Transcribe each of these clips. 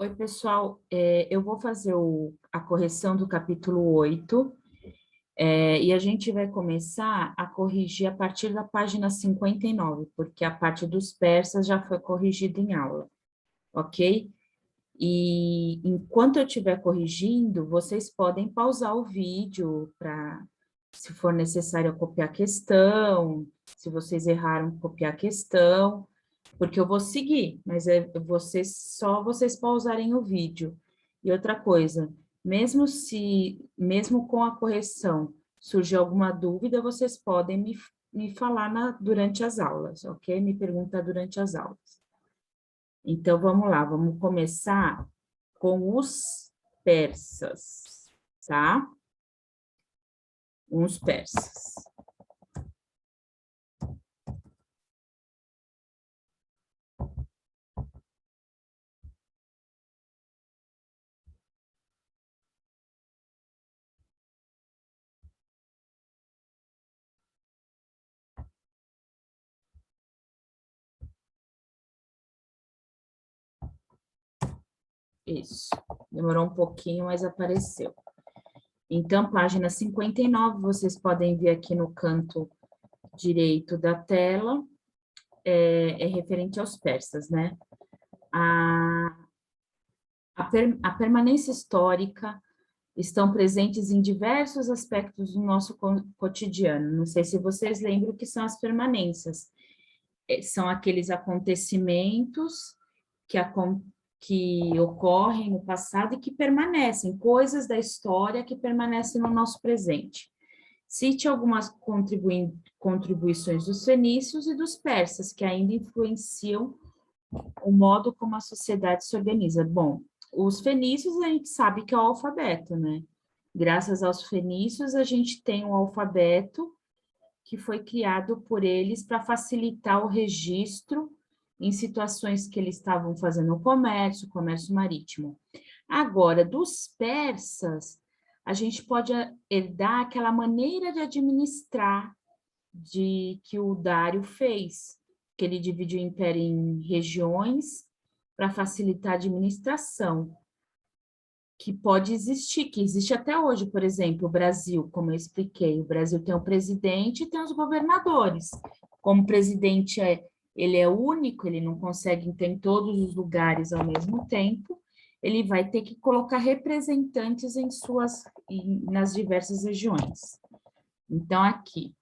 Oi, pessoal. Eu vou fazer a correção do capítulo 8, e a gente vai começar a corrigir a partir da página 59, porque a parte dos persas já foi corrigida em aula, ok? E enquanto eu estiver corrigindo, vocês podem pausar o vídeo para, se for necessário, copiar a questão, se vocês erraram, copiar a questão, porque eu vou seguir, mas só vocês pausarem o vídeo. E outra coisa, mesmo com a correção, surgir alguma dúvida, vocês podem me falar durante as aulas, ok? Me perguntar durante as aulas. Então, vamos lá, vamos começar com os persas, tá? Os persas. Isso. Demorou um pouquinho, mas apareceu. Então, página 59, vocês podem ver aqui no canto direito da tela, é referente aos persas, né? A permanência histórica estão presentes em diversos aspectos do nosso cotidiano. Não sei se vocês lembram o que são as permanências. São aqueles acontecimentos que ocorrem no passado e que permanecem, coisas da história que permanecem no nosso presente. Cite algumas contribuições dos fenícios e dos persas, que ainda influenciam o modo como a sociedade se organiza. Bom, os fenícios a gente sabe que é o alfabeto, né? Graças aos fenícios, a gente tem um alfabeto que foi criado por eles para facilitar o registro em situações que eles estavam fazendo o comércio marítimo. Agora, dos persas, a gente pode herdar aquela maneira de administrar que o Dário fez, que ele dividiu o império em regiões para facilitar a administração, que pode existir, que existe até hoje, por exemplo, o Brasil, como eu expliquei, o Brasil tem o presidente e tem os governadores. Como o presidente ele é único, ele não consegue ter em todos os lugares ao mesmo tempo, ele vai ter que colocar representantes nas diversas regiões. Então, aqui,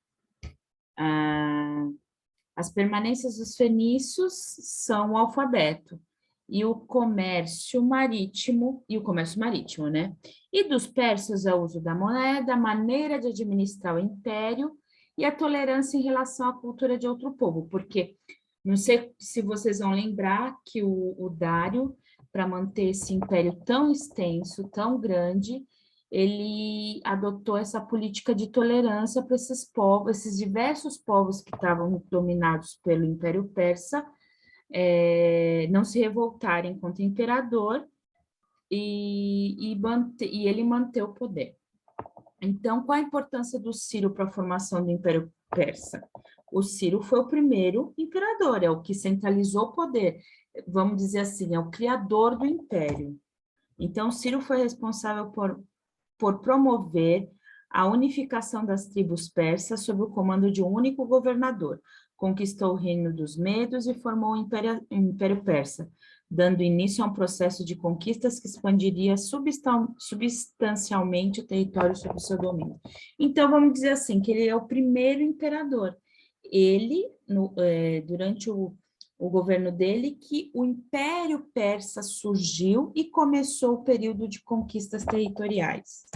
as permanências dos fenícios são o alfabeto e o comércio marítimo, né? E dos persas é o uso da moeda, a maneira de administrar o império e a tolerância em relação à cultura de outro povo, porque não sei se vocês vão lembrar que o Dário, para manter esse império tão extenso, tão grande, ele adotou essa política de tolerância para esses povos, esses diversos povos que estavam dominados pelo Império Persa, não se revoltarem contra o imperador e ele manter o poder. Então, qual a importância do Ciro para a formação do Império Persa? O Ciro foi o primeiro imperador, é o que centralizou o poder, vamos dizer assim, é o criador do império. Então, Ciro foi responsável por promover a unificação das tribos persas sob o comando de um único governador. Conquistou o reino dos Medos e formou o Império Persa, dando início a um processo de conquistas que expandiria substancialmente o território sob seu domínio. Então, vamos dizer assim, que ele é o primeiro imperador. Ele, durante o governo dele, que o Império Persa surgiu e começou o período de conquistas territoriais.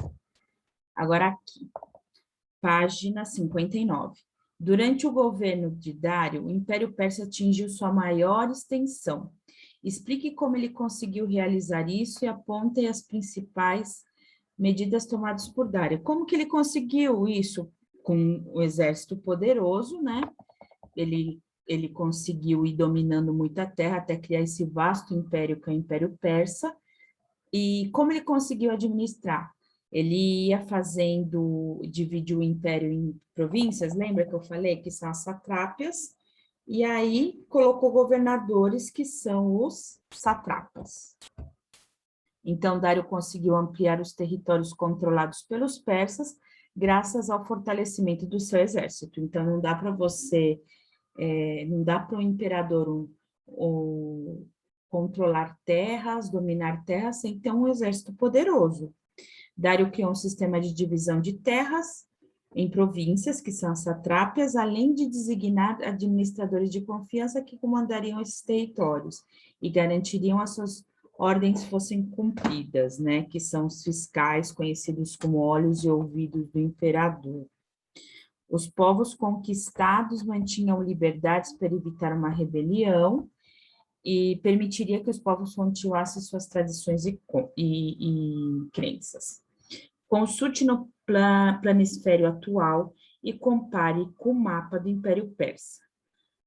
Agora aqui, página 59. Durante o governo de Dário, o Império Persa atingiu sua maior extensão. Explique como ele conseguiu realizar isso e aponte as principais medidas tomadas por Dário. Como que ele conseguiu isso? Com um exército poderoso, né? Ele conseguiu ir dominando muita terra até criar esse vasto império que é o Império Persa. E como ele conseguiu administrar? Ele ia dividiu o império em províncias, lembra que eu falei que são as satrápias? E aí colocou governadores que são os satrapas. Então, Dário conseguiu ampliar os territórios controlados pelos persas, graças ao fortalecimento do seu exército. Então, não dá para você, não dá para o imperador controlar terras, dominar terras, sem ter um exército poderoso. Dário criou um sistema de divisão de terras em províncias, que são as satrápias, além de designar administradores de confiança que comandariam esses territórios e garantiriam as suas ordens fossem cumpridas, né, que são os fiscais, conhecidos como olhos e ouvidos do imperador. Os povos conquistados mantinham liberdades para evitar uma rebelião e permitiria que os povos continuassem suas tradições e crenças. Consulte no planisfério atual e compare com o mapa do Império Persa,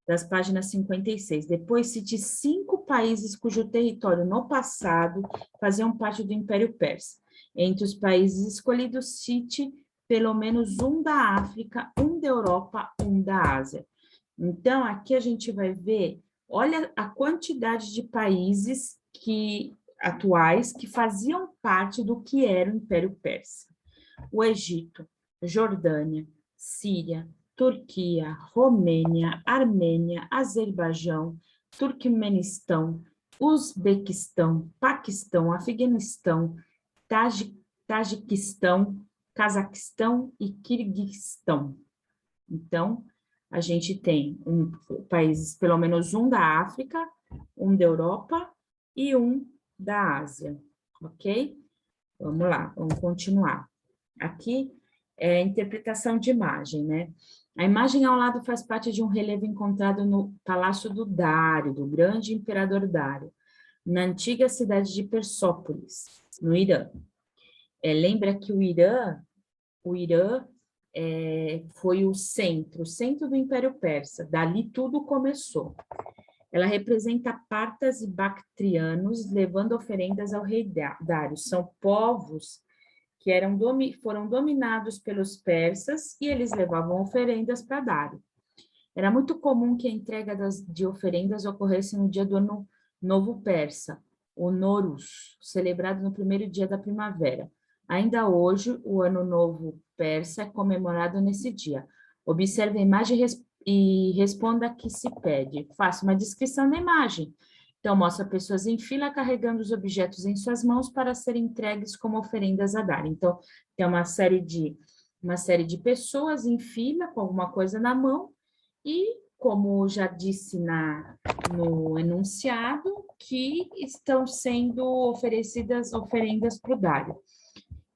das páginas 56. Depois, cite 5 países cujo território no passado faziam parte do Império Persa. Entre os países escolhidos, cite pelo menos um da África, um da Europa, um da Ásia. Então, aqui a gente vai ver, olha a quantidade de países atuais que faziam parte do que era o Império Persa. O Egito, Jordânia, Síria, Turquia, Romênia, Armênia, Azerbaijão, Turquemenistão, Uzbequistão, Paquistão, Afeganistão, Tajiquistão, Cazaquistão e Quirguistão. Então, a gente tem países, pelo menos um da África, um da Europa e um da Ásia, ok? Vamos lá, vamos continuar. Aqui é a interpretação de imagem, né? A imagem ao lado faz parte de um relevo encontrado no Palácio do Dário, do grande imperador Dário, na antiga cidade de Persópolis, no Irã. Lembra que o Irã foi o centro do Império Persa, dali tudo começou. Ela representa partas e bactrianos levando oferendas ao rei Dário. São povos que foram dominados pelos persas e eles levavam oferendas para Dário. Era muito comum que a entrega de oferendas ocorresse no dia do ano novo persa, o Nowruz, celebrado no primeiro dia da primavera. Ainda hoje, o ano novo persa é comemorado nesse dia. Observe a imagem e responda a que se pede. Faça uma descrição da imagem. Então, mostra pessoas em fila carregando os objetos em suas mãos para serem entregues como oferendas a dar. Então, tem uma série de pessoas em fila com alguma coisa na mão e, como já disse no enunciado, que estão sendo oferecidas oferendas para o Dário.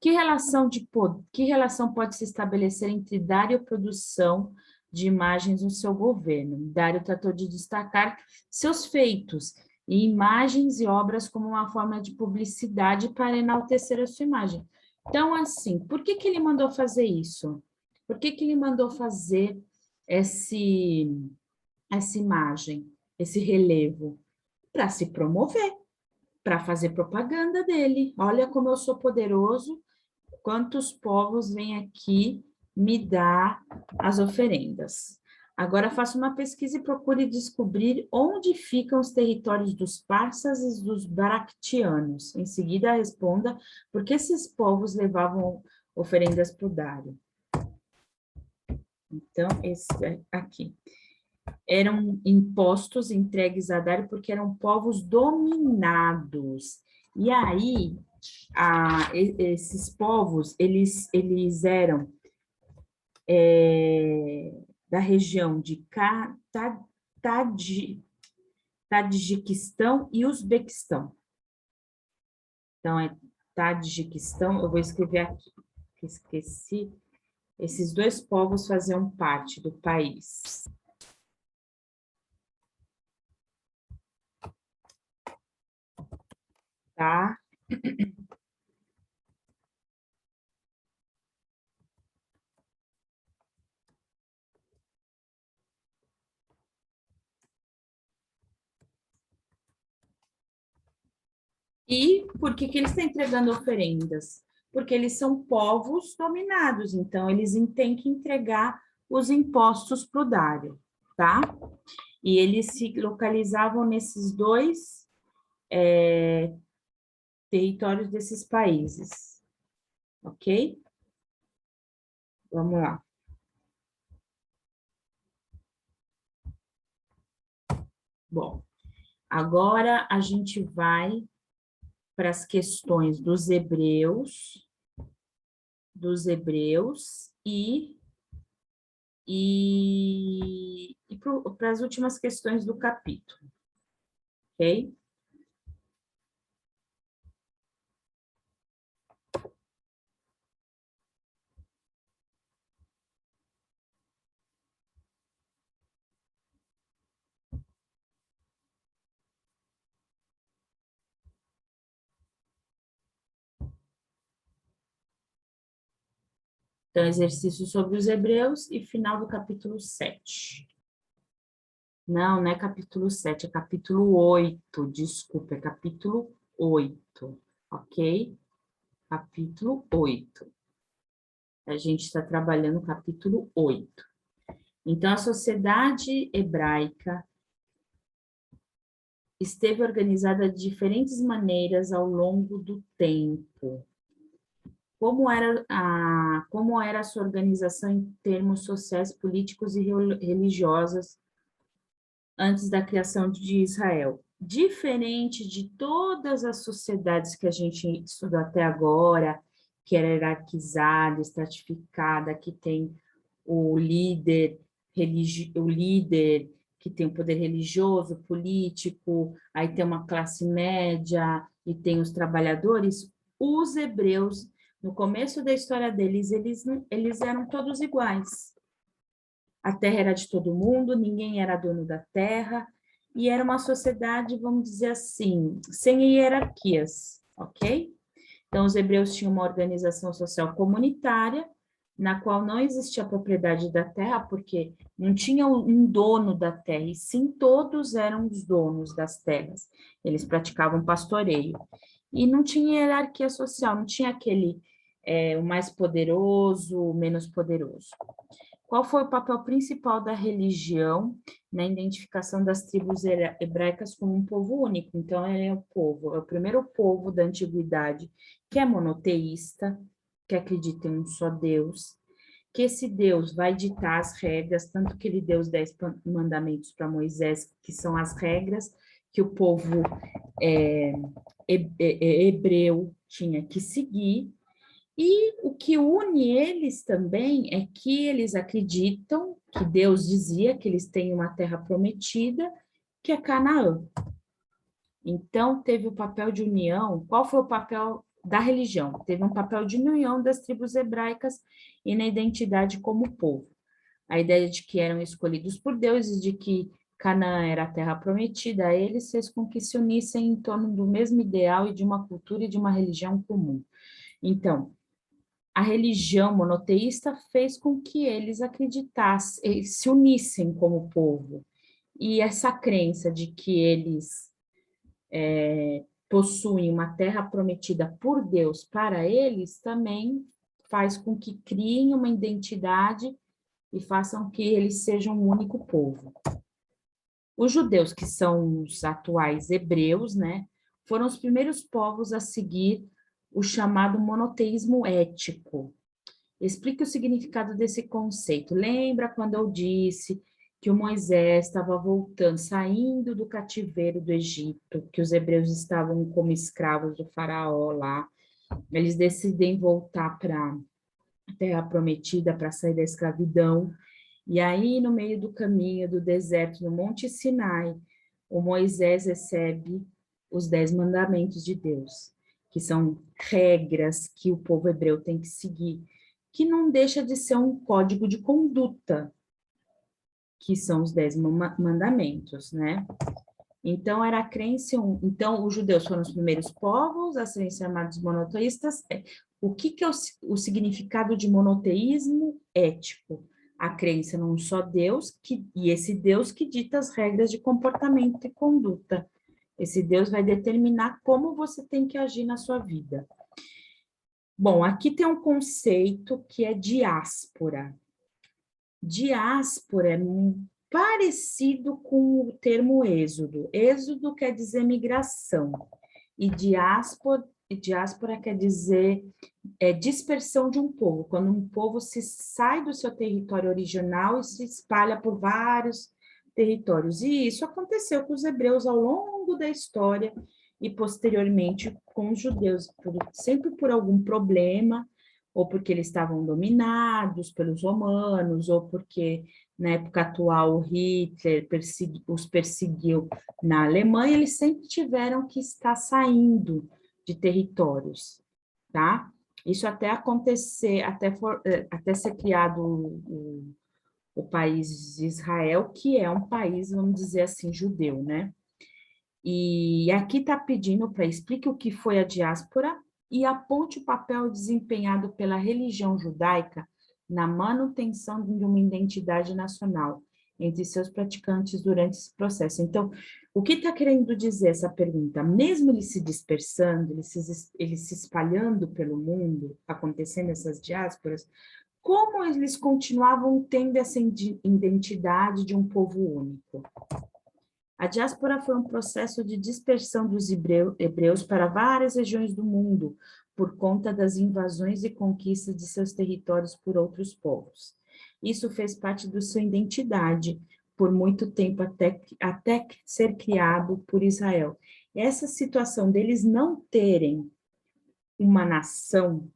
Que relação pode se estabelecer entre Dário e a produção de imagens no seu governo? Dário tratou de destacar seus feitos e imagens e obras como uma forma de publicidade para enaltecer a sua imagem. Então, assim, por que ele mandou fazer isso? Por que ele mandou fazer essa imagem, esse relevo? Para se promover, para fazer propaganda dele. Olha como eu sou poderoso, quantos povos vêm aqui me dar as oferendas. Agora faça uma pesquisa e procure descobrir onde ficam os territórios dos persas e dos baractianos. Em seguida, responda por que esses povos levavam oferendas para o Dário. Então, esse é aqui. Eram impostos entregues a Dário porque eram povos dominados. E aí, esses povos, eles eram da região de Tadjiquistão e Uzbequistão. Então, é Tadjiquistão, eu vou escrever aqui, que esqueci. Esses dois povos faziam parte do país. Tá? E por que eles estão entregando oferendas? Porque eles são povos dominados, então eles têm que entregar os impostos para o Dário, tá? E eles se localizavam nesses dois territórios desses países, ok? Vamos lá. Bom, agora a gente vai para as questões dos hebreus e para as últimas questões do capítulo, ok? Então, exercício sobre os hebreus e final do capítulo 7. Não, não é capítulo 7, é capítulo 8, desculpa, é capítulo 8, ok? Capítulo 8. A gente está trabalhando o capítulo 8. Então, a sociedade hebraica esteve organizada de diferentes maneiras ao longo do tempo. Como era a sua organização em termos sociais, políticos e religiosos antes da criação de Israel? Diferente de todas as sociedades que a gente estudou até agora, que era hierarquizada, estratificada, que tem o líder, o líder que tem o poder religioso, político, aí tem uma classe média e tem os trabalhadores. Os hebreus, no começo da história deles, eles eram todos iguais. A terra era de todo mundo, ninguém era dono da terra, e era uma sociedade, vamos dizer assim, sem hierarquias, ok? Então, os hebreus tinham uma organização social comunitária, na qual não existia a propriedade da terra, porque não tinha um dono da terra, e sim todos eram os donos das terras. Eles praticavam pastoreio. E não tinha hierarquia social, não tinha aquele o mais poderoso, o menos poderoso. Qual foi o papel principal da religião na identificação das tribos hebraicas como um povo único? Então, é o primeiro povo da antiguidade que é monoteísta, que acredita em um só Deus, que esse Deus vai ditar as regras, tanto que ele deu os 10 mandamentos para Moisés, que são as regras que o povo hebreu tinha que seguir. E o que une eles também é que eles acreditam que Deus dizia que eles têm uma terra prometida, que é Canaã. Então, teve o papel de união. Qual foi o papel da religião? Teve um papel de união das tribos hebraicas e na identidade como povo. A ideia de que eram escolhidos por Deus e de que Canaã era a terra prometida a eles fez com que se unissem em torno do mesmo ideal e de uma cultura e de uma religião comum. Então, a religião monoteísta fez com que eles acreditassem, se unissem como povo. E essa crença de que eles possuem uma terra prometida por Deus para eles também faz com que criem uma identidade e façam que eles sejam um único povo. Os judeus, que são os atuais hebreus, né, foram os primeiros povos a seguir o chamado monoteísmo ético. Explique o significado desse conceito. Lembra quando eu disse que o Moisés estava voltando, saindo do cativeiro do Egito, que os hebreus estavam como escravos do faraó lá. Eles decidem voltar para a Terra Prometida para sair da escravidão. E aí, no meio do caminho do deserto, no Monte Sinai, o Moisés recebe os 10 mandamentos de Deus, que são regras que o povo hebreu tem que seguir, que não deixa de ser um código de conduta, que são os 10 mandamentos, né? Então, era a crença, então, os judeus foram os primeiros povos a serem chamados monoteístas. O que é o significado de monoteísmo ético? A crença num só Deus, e esse Deus que dita as regras de comportamento e conduta. Esse Deus vai determinar como você tem que agir na sua vida. Bom, aqui tem um conceito que é diáspora. Diáspora é parecido com o termo êxodo. Êxodo quer dizer migração. E diáspora diáspora quer dizer dispersão de um povo, quando um povo se sai do seu território original e se espalha por vários territórios. E isso aconteceu com os hebreus ao longo da história e posteriormente com os judeus, sempre por algum problema, ou porque eles estavam dominados pelos romanos, ou porque na época atual o Hitler os perseguiu na Alemanha, eles sempre tiveram que estar saindo de territórios, tá? Isso até acontecer, até ser criado o país de Israel, que é um país, vamos dizer assim, judeu, né? E aqui está pedindo para explique o que foi a diáspora e aponte o papel desempenhado pela religião judaica na manutenção de uma identidade nacional entre seus praticantes durante esse processo. Então, o que está querendo dizer essa pergunta? Mesmo eles se dispersando, eles se espalhando pelo mundo, acontecendo essas diásporas, como eles continuavam tendo essa identidade de um povo único? A diáspora foi um processo de dispersão dos hebreus para várias regiões do mundo, por conta das invasões e conquistas de seus territórios por outros povos. Isso fez parte da sua identidade, por muito tempo, até ser criado por Israel. Essa situação deles não terem uma nação,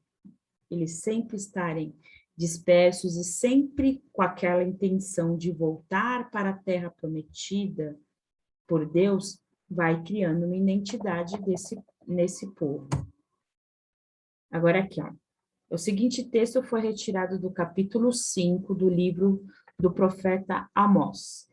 eles sempre estarem dispersos e sempre com aquela intenção de voltar para a terra prometida, por Deus, vai criando uma identidade nesse povo. Agora aqui, ó. O seguinte texto foi retirado do capítulo 5 do livro do profeta Amós,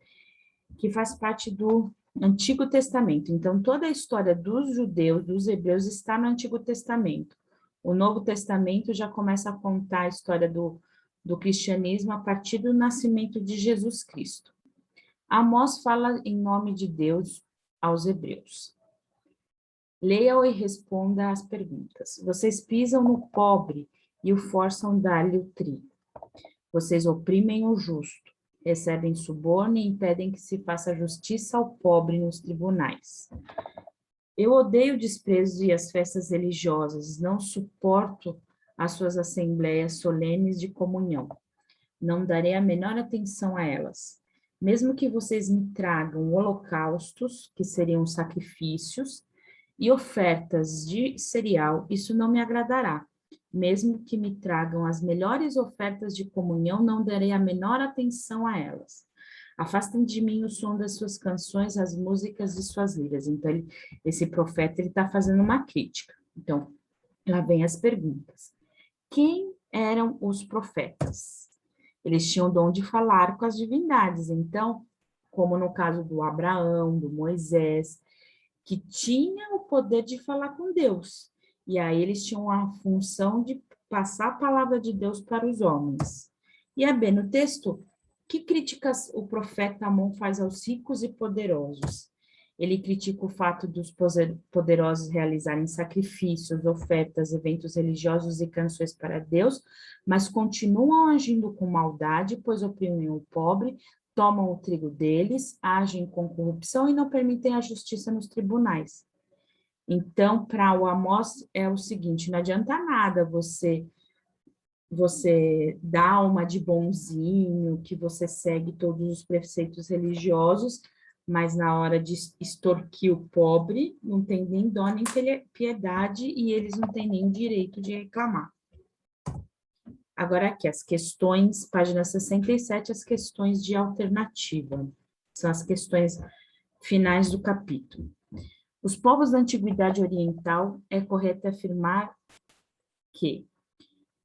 que faz parte do Antigo Testamento. Então, toda a história dos judeus, dos hebreus, está no Antigo Testamento. O Novo Testamento já começa a contar a história do cristianismo a partir do nascimento de Jesus Cristo. Amós fala em nome de Deus aos hebreus. Leia-o e responda às perguntas. Vocês pisam no pobre e o forçam dar-lhe o trigo. Vocês oprimem o justo, recebem suborno e impedem que se faça justiça ao pobre nos tribunais. Eu odeio o desprezo e as festas religiosas, não suporto as suas assembleias solenes de comunhão. Não darei a menor atenção a elas. Mesmo que vocês me tragam holocaustos, que seriam sacrifícios, e ofertas de cereal, isso não me agradará. Mesmo que me tragam as melhores ofertas de comunhão, não darei a menor atenção a elas. Afastem de mim o som das suas canções, as músicas de suas liras. Então, esse profeta está fazendo uma crítica. Então, lá vem as perguntas. Quem eram os profetas? Eles tinham o dom de falar com as divindades. Então, como no caso do Abraão, do Moisés, que tinha o poder de falar com Deus. E aí eles tinham a função de passar a palavra de Deus para os homens. E a B, no texto, que críticas o profeta Amon faz aos ricos e poderosos? Ele critica o fato dos poderosos realizarem sacrifícios, ofertas, eventos religiosos e canções para Deus, mas continuam agindo com maldade, pois oprimem o pobre, tomam o trigo deles, agem com corrupção e não permitem a justiça nos tribunais. Então, para o Amós é o seguinte, não adianta nada você dá uma de bonzinho, que você segue todos os preceitos religiosos, mas na hora de extorquir o pobre, não tem nem dó nem piedade e eles não têm nem direito de reclamar. Agora aqui, as questões, página 67, as questões de alternativa. São as questões finais do capítulo. Os povos da Antiguidade Oriental, é correto afirmar que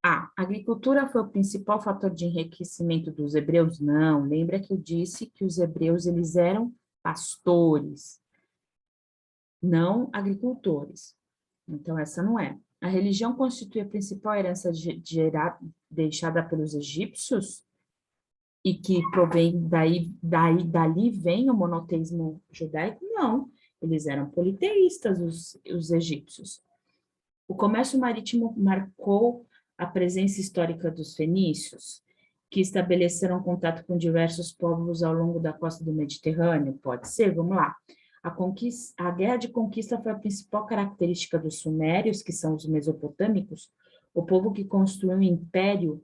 a agricultura foi o principal fator de enriquecimento dos hebreus? Não, lembra que eu disse que os hebreus eles eram pastores, não agricultores. Então, essa não é. A religião constitui a principal herança deixada pelos egípcios e que provém dali vem o monoteísmo judaico? Não, eles eram politeístas, os egípcios. O comércio marítimo marcou a presença histórica dos fenícios, que estabeleceram contato com diversos povos ao longo da costa do Mediterrâneo? Pode ser, vamos lá. A guerra de conquista foi a principal característica dos sumérios, que são os mesopotâmicos, o povo que construiu um império.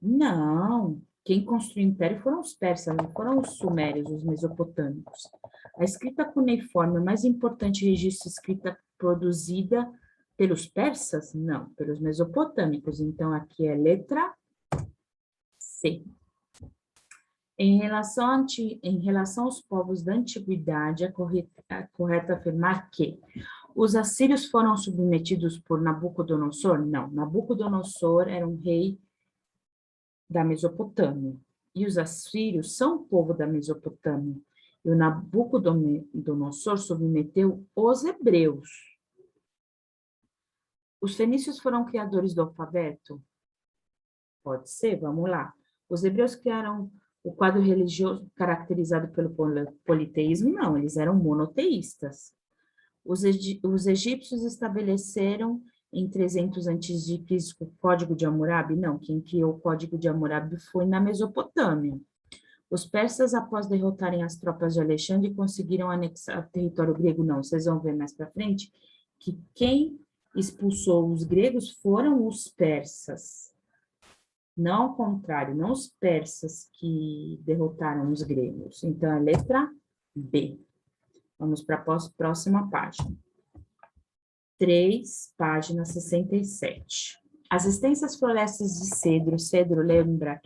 Não, quem construiu o império foram os persas, não foram os sumérios, os mesopotâmicos. A escrita cuneiforme, o mais importante registro de escrita produzida pelos persas? Não, pelos mesopotâmicos. Então, aqui é letra C. Em relação aos povos da antiguidade, é correto afirmar que os assírios foram submetidos por Nabucodonosor? Não, Nabucodonosor era um rei da Mesopotâmia, e os assírios são o povo da Mesopotâmia, e o Nabucodonosor submeteu os hebreus. Os fenícios foram criadores do alfabeto? Pode ser, vamos lá. Os hebreus criaram o quadro religioso caracterizado pelo politeísmo? Não, eles eram monoteístas. Os egípcios estabeleceram em 300 a.C. o Código de Hammurabi? Não, quem criou o Código de Hammurabi foi na Mesopotâmia. Os persas, após derrotarem as tropas de Alexandre, conseguiram anexar o território grego? Não, vocês vão ver mais para frente que quem expulsou os gregos foram os persas. Não ao contrário, não os persas que derrotaram os gregos. Então, a letra B. Vamos para a próxima página. 3, página 67. As extensas florestas de cedro lembra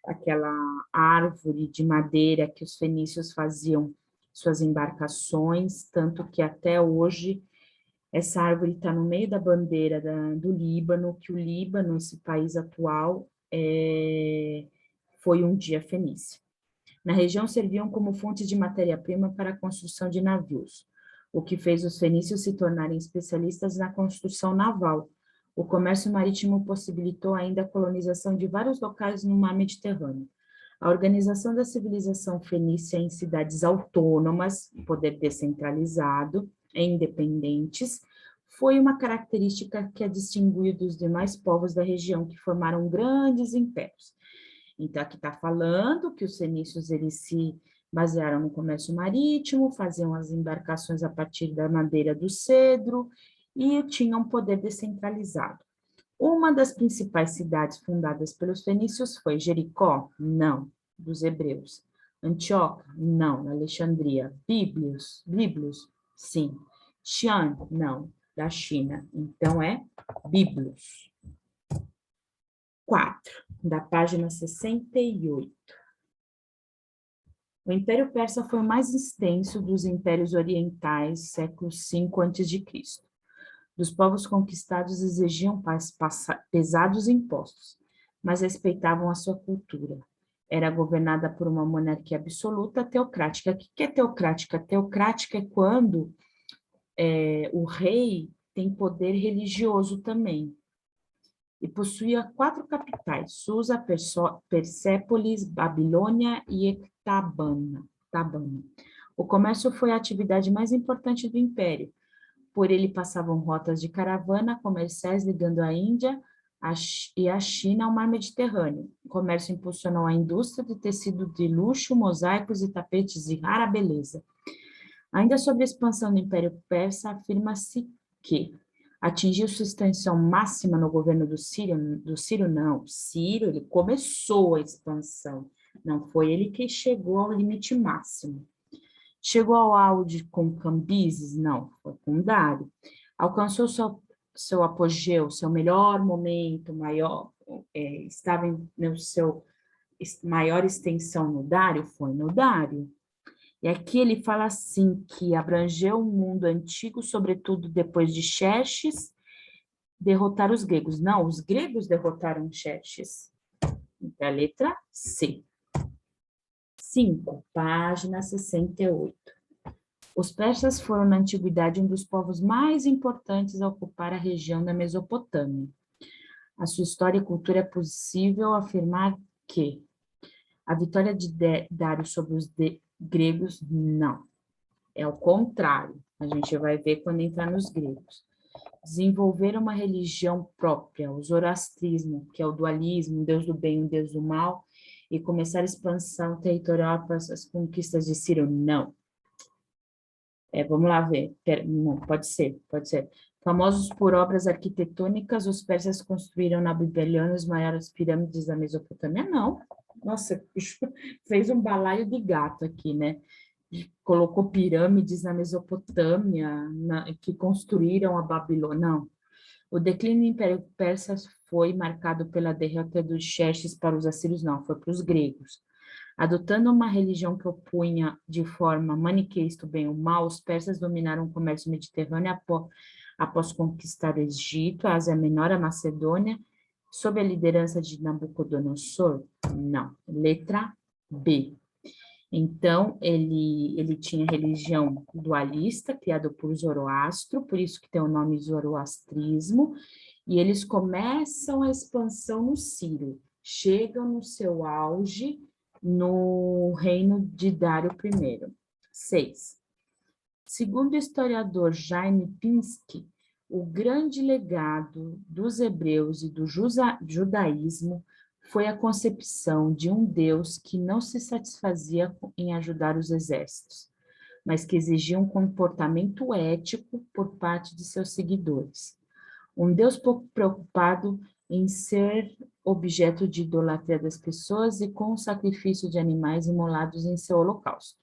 aquela árvore de madeira que os fenícios faziam suas embarcações, tanto que até hoje essa árvore está no meio da bandeira do Líbano, que o Líbano, esse país atual, foi um dia fenício. Na região serviam como fonte de matéria-prima para a construção de navios, o que fez os fenícios se tornarem especialistas na construção naval. O comércio marítimo possibilitou ainda a colonização de vários locais no mar Mediterrâneo. A organização da civilização fenícia em cidades autônomas, poder descentralizado e independentes, foi uma característica que a distinguiu dos demais povos da região, que formaram grandes impérios. Então, aqui está falando que os fenícios, eles se basearam no comércio marítimo, faziam as embarcações a partir da madeira do cedro e tinham poder descentralizado. Uma das principais cidades fundadas pelos fenícios foi Jericó? Não, dos hebreus. Antioquia? Não, Alexandria. Bíblios? Sim. Xi'an? Não, da China. Então, é Bíblios. 4, da página 68. O Império Persa foi o mais extenso dos impérios orientais, século V a.C. Dos povos conquistados exigiam pesados impostos, mas respeitavam a sua cultura. Era governada por uma monarquia absoluta teocrática. O que é teocrática? Teocrática é quando o rei tem poder religioso também. E possuía 4 capitais: Susa, Persépolis, Babilônia e Ecbatana. O comércio foi a atividade mais importante do império. Por ele passavam rotas de caravana comerciais ligando a Índia e a China ao mar Mediterrâneo. O comércio impulsionou a indústria de tecido de luxo, mosaicos e tapetes de rara beleza. Ainda sobre a expansão do Império Persa, afirma-se que atingiu sua extensão máxima no governo do Ciro não. Ciro, ele começou a expansão, não foi ele que chegou ao limite máximo. Chegou ao auge com Cambises? Não, foi com Dário. Alcançou seu apogeu, seu melhor momento, estava no seu maior extensão no Dário? Foi no Dário. E aqui ele fala assim, que abrangeu o mundo antigo, sobretudo depois de Xerxes derrotar os gregos. Não, os gregos derrotaram Xerxes. Então, a letra C. 5, página 68. Os persas foram, na antiguidade, um dos povos mais importantes a ocupar a região da Mesopotâmia. A sua história e cultura é possível afirmar que a vitória de Dário sobre os gregos, não. É o contrário. A gente vai ver quando entrar nos gregos. Desenvolveram uma religião própria, o zoroastrismo, que é o dualismo, um deus do bem e um deus do mal, e começar a expansão territorial para as conquistas de Ciro, não. Vamos lá ver. Não, pode ser, pode ser. Famosos por obras arquitetônicas, os persas construíram na Babilônia as maiores pirâmides da Mesopotâmia? Não. Nossa, fez um balaio de gato aqui, né? Colocou pirâmides na Mesopotâmia, que construíram a Babilônia. Não. O declínio do Império Persa foi marcado pela derrota dos Xerxes para os assírios? Não, foi para os gregos. Adotando uma religião que opunha de forma maniqueísta o bem e o mal, os persas dominaram o comércio mediterrâneo após conquistar o Egito, a Ásia Menor, a Macedônia, sob a liderança de Nabucodonosor? Não. Letra B. Então, ele tinha religião dualista, criada por Zoroastro, por isso que tem o nome zoroastrismo, e eles começam a expansão no Ciro, chegam no seu auge no reino de Dário I. 6. Segundo o historiador Jaime Pinsky, o grande legado dos hebreus e do judaísmo foi a concepção de um Deus que não se satisfazia em ajudar os exércitos, mas que exigia um comportamento ético por parte de seus seguidores. Um Deus pouco preocupado em ser objeto de idolatria das pessoas e com o sacrifício de animais imolados em seu holocausto,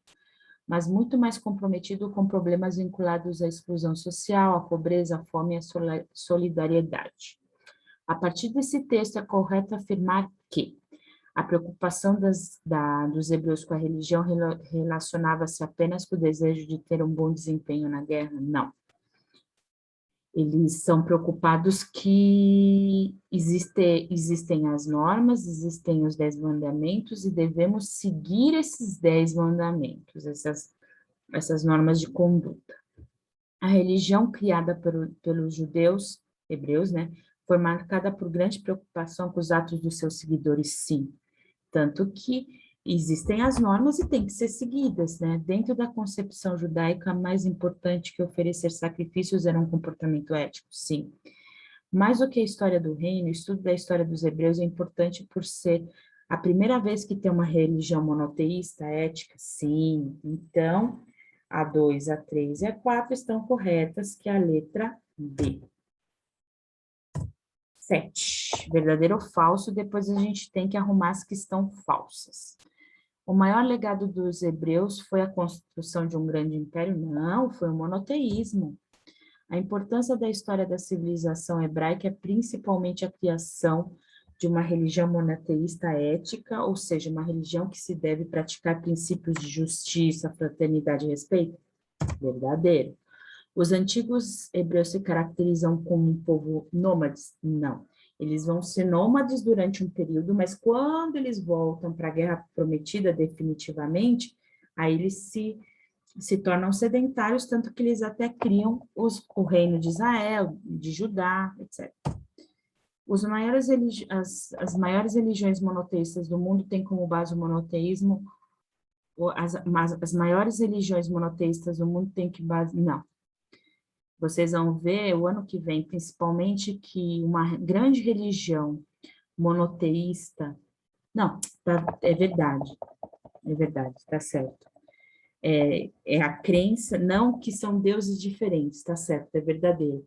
mas muito mais comprometido com problemas vinculados à exclusão social, à pobreza, à fome e à solidariedade. A partir desse texto, é correto afirmar que a preocupação dos hebreus com a religião relacionava-se apenas com o desejo de ter um bom desempenho na guerra? Não. Eles são preocupados que existem as normas, existem os 10 mandamentos e devemos seguir esses 10 mandamentos, essas normas de conduta. A religião criada pelos judeus, hebreus, né, foi marcada por grande preocupação com os atos dos seus seguidores, sim. Tanto que existem as normas e têm que ser seguidas, né? Dentro da concepção judaica, mais importante que oferecer sacrifícios era um comportamento ético, sim. Mais do que a história do reino, o estudo da história dos hebreus é importante por ser a primeira vez que tem uma religião monoteísta, ética, sim. Então, a 2, a 3 e a 4 estão corretas, que é a letra B. 7. Verdadeiro ou falso, depois a gente tem que arrumar as que estão falsas. O maior legado dos hebreus foi a construção de um grande império? Não, foi o monoteísmo. A importância da história da civilização hebraica é principalmente a criação de uma religião monoteísta ética, ou seja, uma religião que se deve praticar princípios de justiça, fraternidade e respeito? Verdadeiro. Os antigos hebreus se caracterizam como um povo nômades? Não. Eles vão ser nômades durante um período, mas quando eles voltam para a Guerra Prometida definitivamente, aí eles se tornam sedentários, tanto que eles até criam o reino de Israel, de Judá, etc. As maiores religiões monoteístas do mundo têm como base o monoteísmo, as maiores religiões monoteístas do mundo têm que base... Não. Vocês vão ver o ano que vem, principalmente, que uma grande religião monoteísta... Não, é verdade, tá certo. É a crença, não que são deuses diferentes, tá certo, é verdadeiro.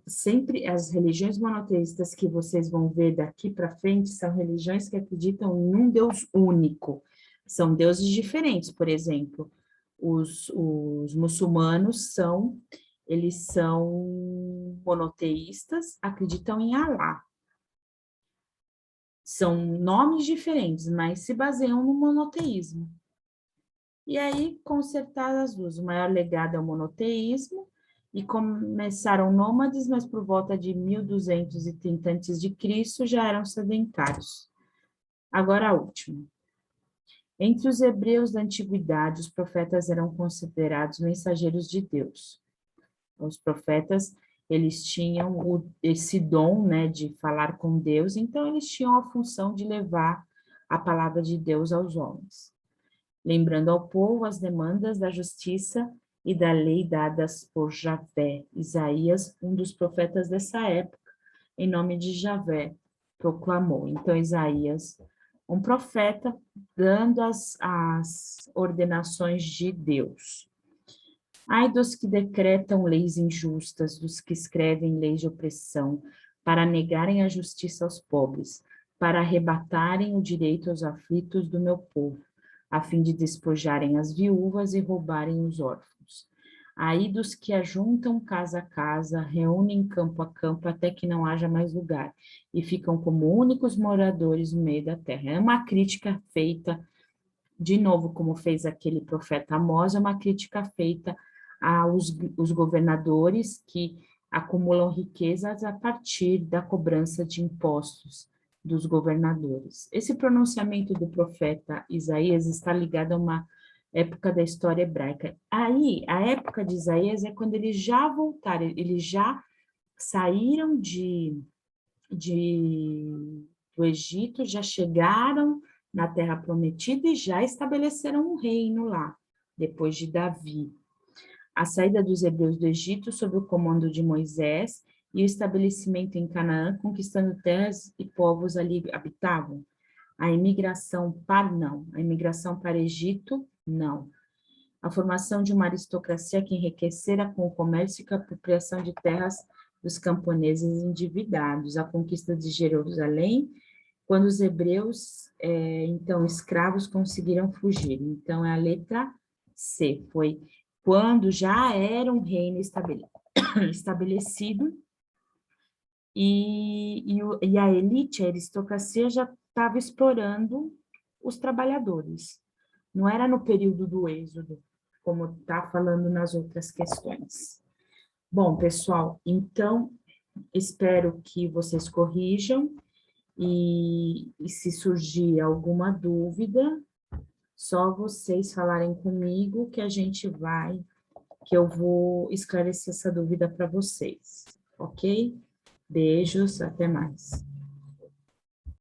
Sempre as religiões monoteístas que vocês vão ver daqui para frente são religiões que acreditam em um Deus único. São deuses diferentes, por exemplo, os muçulmanos eles são monoteístas, acreditam em Alá. São nomes diferentes, mas se baseiam no monoteísmo. E aí, consertar as duas. O maior legado é o monoteísmo, e começaram nômades, mas por volta de 1230 a.C. já eram sedentários. Agora a última. Entre os hebreus da antiguidade, os profetas eram considerados mensageiros de Deus. Os profetas, eles tinham esse dom, né, de falar com Deus, então eles tinham a função de levar a palavra de Deus aos homens, lembrando ao povo as demandas da justiça e da lei dadas por Javé. Isaías, um dos profetas dessa época, em nome de Javé, proclamou. Então, Isaías Um profeta dando as ordenações de Deus. Ai dos que decretam leis injustas, dos que escrevem leis de opressão, para negarem a justiça aos pobres, para arrebatarem o direito aos aflitos do meu povo, a fim de despojarem as viúvas e roubarem os órfãos. Ai dos que ajuntam casa a casa, reúnem campo a campo até que não haja mais lugar, e ficam como únicos moradores no meio da terra. É uma crítica feita, de novo, como fez aquele profeta Amós, é uma crítica feita aos governadores que acumulam riquezas a partir da cobrança de impostos dos governadores. Esse pronunciamento do profeta Isaías está ligado a uma época da história hebraica. Aí, a época de Isaías é quando eles já voltaram, eles já saíram do Egito, já chegaram na Terra Prometida e já estabeleceram um reino lá, depois de Davi. A saída dos hebreus do Egito sob o comando de Moisés e o estabelecimento em Canaã, conquistando terras e povos ali habitavam. A imigração para Egito, não. A formação de uma aristocracia que enriquecera com o comércio e a apropriação de terras dos camponeses endividados. A conquista de Jerusalém, quando os hebreus, então, escravos, conseguiram fugir. Então, é a letra C, foi quando já era um reino estabelecido e a elite, a aristocracia, já estava explorando os trabalhadores. Não era no período do êxodo, como está falando nas outras questões. Bom, pessoal, então, espero que vocês corrijam e se surgir alguma dúvida, só vocês falarem comigo que eu vou esclarecer essa dúvida para vocês, ok? Beijos, até mais.